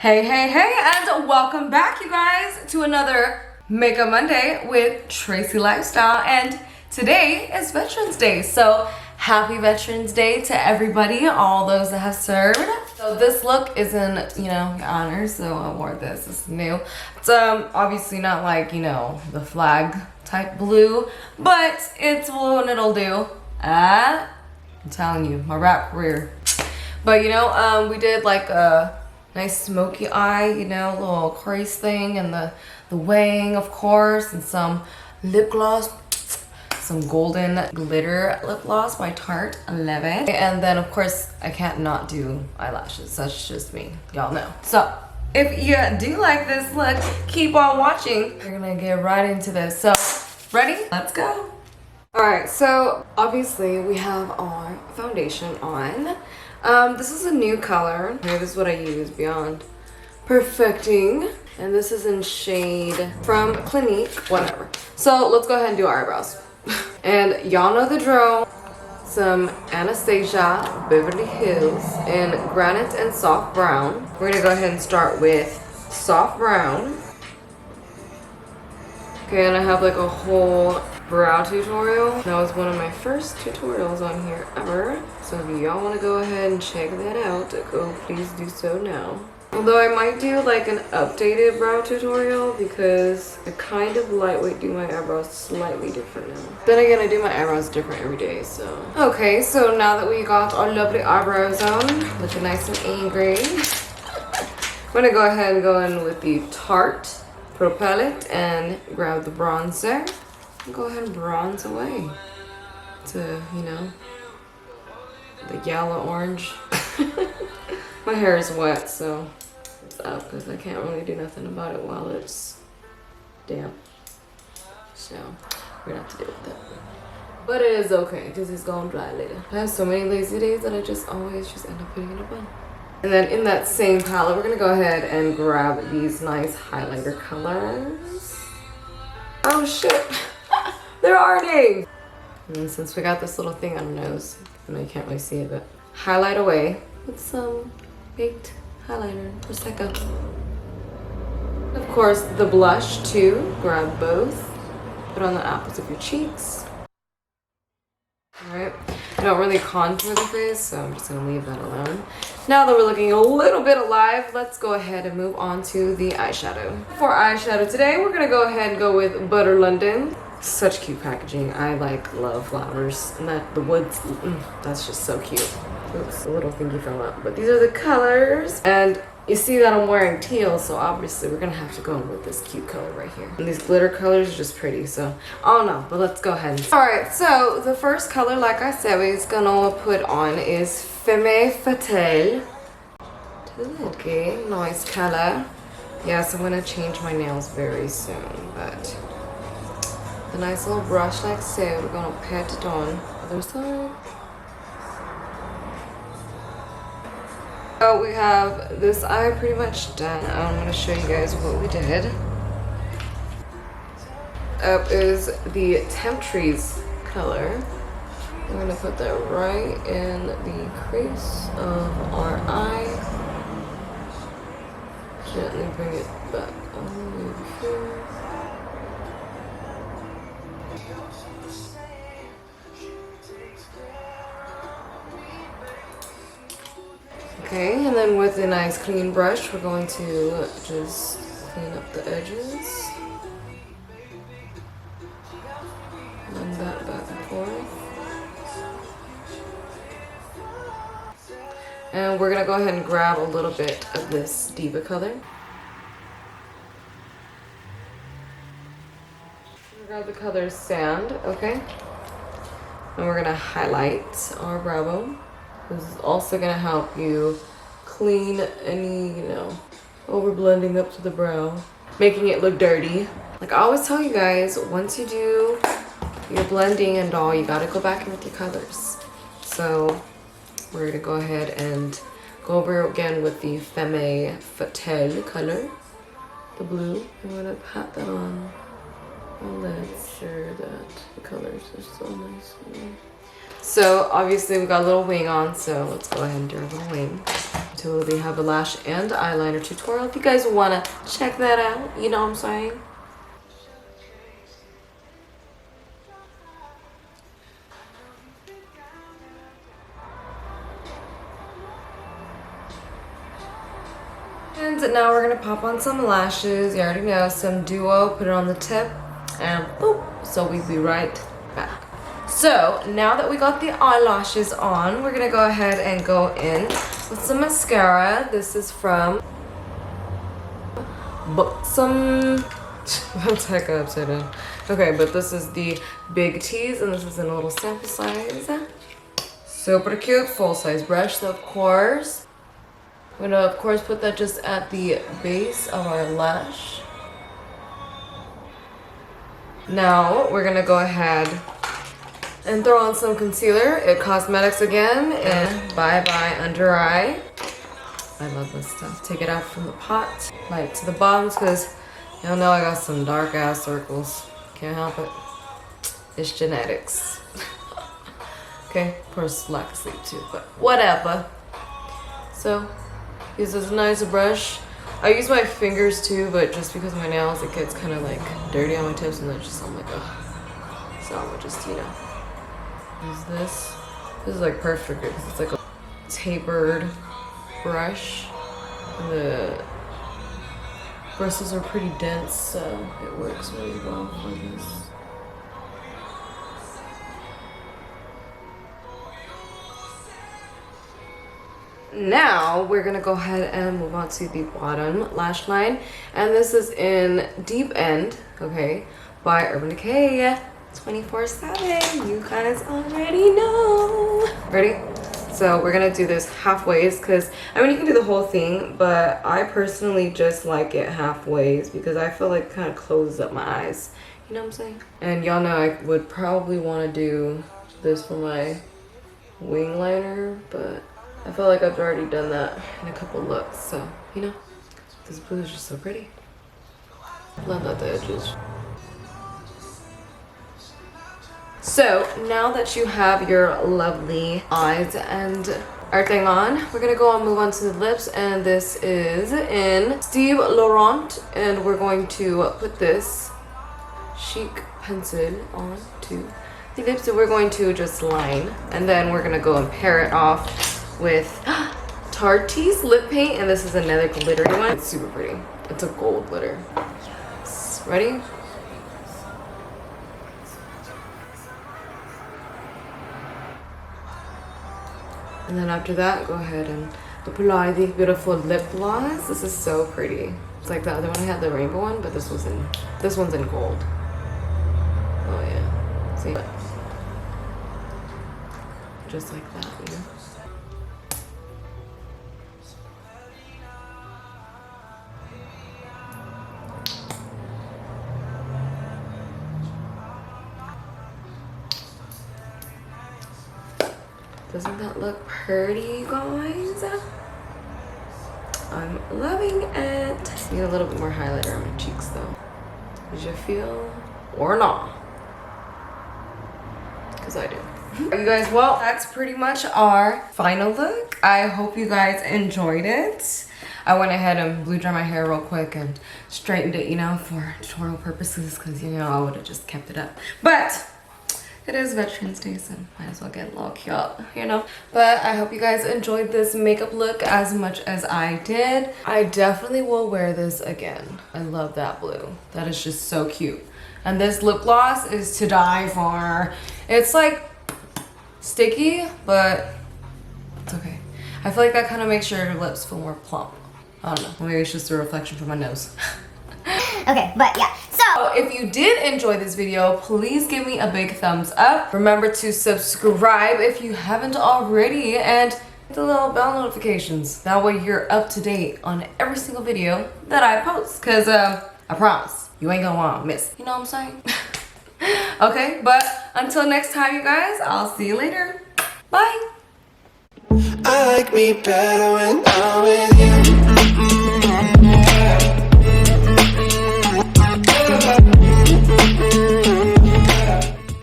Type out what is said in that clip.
Hey, hey, hey, and welcome back, you guys, to another Makeup Monday with Tracy Lifestyle. And today is Veterans Day, so happy Veterans Day to everybody, all those that have served. So this look is in, honor, so I wore this. It's new. It's obviously not like, the flag type blue, but it's blue and it'll do. I'm telling you, my rap career. But we did like a nice smoky eye, little crease thing, and the wang, of course, and some lip gloss, some golden glitter lip gloss by Tarte. I love it. And then of course I can't not do eyelashes. That's just me, y'all know. So if you do like this look, keep on watching. We're gonna get right into this. So ready? Let's go. All right, so obviously we have our foundation on. This is a new color. Okay, this is what I use, Beyond Perfecting. And this is in shade from Clinique, whatever. So let's go ahead and do our eyebrows. And y'all know the drill. Some Anastasia Beverly Hills in Granite and Soft Brown. We're gonna go ahead and start with Soft Brown. Okay, and I have like a whole brow tutorial. That was one of my first tutorials on here ever. So if y'all want to go ahead and check that out, go please do so now. Although I might do like an updated brow tutorial because I kind of lightweight do my eyebrows slightly different now. Then again, I do my eyebrows different every day, so. Okay, so now that we got our lovely eyebrows on, looking nice and angry, I'm gonna go ahead and go in with the Tarte Pro Palette and grab the bronzer. Go ahead and bronze away to, the yellow orange. My hair is wet, so it's up because I can't really do nothing about it while it's damp. So we're gonna have to deal with that. But it is okay because it's gonna dry later. I have so many lazy days that I always end up putting in a bun. And then in that same palette, we're gonna go ahead and grab these nice highlighter colors. Oh shit! They're already! And since we got this little thing on our nose, I know you can't really see it, but highlight away with some baked highlighter, Prosecco. Of course, the blush too. Grab both. Put on the apples of your cheeks. Alright. I don't really contour the face, so I'm just gonna leave that alone. Now that we're looking a little bit alive, let's go ahead and move on to the eyeshadow. For eyeshadow today, we're gonna go ahead and go with Butter London. Such cute packaging. I love flowers, and that the woods, that's just so cute. Oops, the little thingy fell out. But these are the colors, and you see that I'm wearing teal, so obviously we're gonna have to go in with this cute color right here. And these glitter colors are just pretty, so I don't know, but let's go ahead. All right, so the first color, like I said, we're gonna put on is Femme Fatale. Okay, nice color. Yes, I'm gonna change my nails very soon, but the nice little brush like so, we're gonna pat it on other side. So we have this eye pretty much done. I'm gonna show you guys what we did. Up is the Temptress color. I'm gonna put that right in the crease of our eye. Gently bring it back all the way here. Okay, and then with a nice clean brush, we're going to just clean up the edges. Blend that back and forth. And we're gonna go ahead and grab a little bit of this Diva color. Grab the color Sand, okay? And we're gonna highlight our brow bone. This is also gonna help you clean any, over blending up to the brow, making it look dirty. Like I always tell you guys, once you do your blending and all, you gotta go back in with your colors. So we're gonna go ahead and go over again with the Femme Fatale color, the blue. I'm gonna pat that on my lids, sure that the colors are so nice. So obviously we got a little wing on, so let's go ahead and do a little wing. Totally have a lash and eyeliner tutorial if you guys want to check that out, you know what I'm saying? And now we're gonna pop on some lashes. You already know, some duo, put it on the tip, and boop. So we'll be right back. So now that we got the eyelashes on, we're gonna go ahead and go in with some mascara. This is from some that's heck upside down. Okay, but this is the Big T's, and this is in a little sample size. Super cute, full size brush. So of course, I'm gonna of course put that just at the base of our lash. Now we're gonna go ahead and throw on some concealer. It Cosmetics again, and Bye Bye Under Eye. I love this stuff. Take it out from the pot, light to the bottoms, because y'all know I got some dark ass circles. Can't help it. It's genetics. Okay, of course lack of sleep too, but whatever. So use this nice brush. I use my fingers too, but just because of my nails, it gets kind of like dirty on my tips, and then just I'm like, ugh. So I'm gonna just, you know, use this. This is like perfect because it's like a tapered brush. And the bristles are pretty dense, so it works really well for this. Now we're gonna go ahead and move on to the bottom lash line, and this is in Deep End, okay, by Urban Decay 24/7. You guys already know. Ready? So we're gonna do this halfways, because I mean you can do the whole thing, but I personally just like it halfways because I feel like it kind of closes up my eyes. You know what I'm saying? And y'all know I would probably want to do this for my wing liner, but I feel like I've already done that in a couple looks, so, you know, this blue is just so pretty. Love that the edges. So, now that you have your lovely eyes and everything on, we're gonna go and move on to the lips, and this is in Steve Laurent, and we're going to put this chic pencil on to the lips, so we're going to just line, and then we're gonna go and pair it off with Tarte's lip paint, and this is another glittery one. It's super pretty. It's a gold glitter. Yes. Ready? And then after that, go ahead and apply the beautiful lip gloss. This is so pretty. It's like the other one I had, the rainbow one, but this one's in gold. Oh yeah. See? Just like that, you know? Doesn't that look pretty, guys? I'm loving it. Need a little bit more highlighter on my cheeks though. Did you feel or not? Because I do. You guys, well, that's pretty much our final look. I hope you guys enjoyed it. I went ahead and blew dry my hair real quick and straightened it, you know, for tutorial purposes, because, you know, I would have just kept it up. But it is Veterans Day, so might as well get a little cute, you know. But I hope you guys enjoyed this makeup look as much as I did. I definitely will wear this again. I love that blue. That is just so cute. And this lip gloss is to die for. It's like sticky, but it's okay. I feel like that kind of makes your lips feel more plump. I don't know. Maybe it's just a reflection from my nose. Okay, but yeah. So if you did enjoy this video, please give me a big thumbs up. Remember to subscribe if you haven't already, and hit the little bell notifications. That way you're up to date on every single video that I post, because I promise you ain't gonna want to miss. You know what I'm saying? Okay, but until next time, you guys, I'll see you later. Bye. I like me better when I'm with you.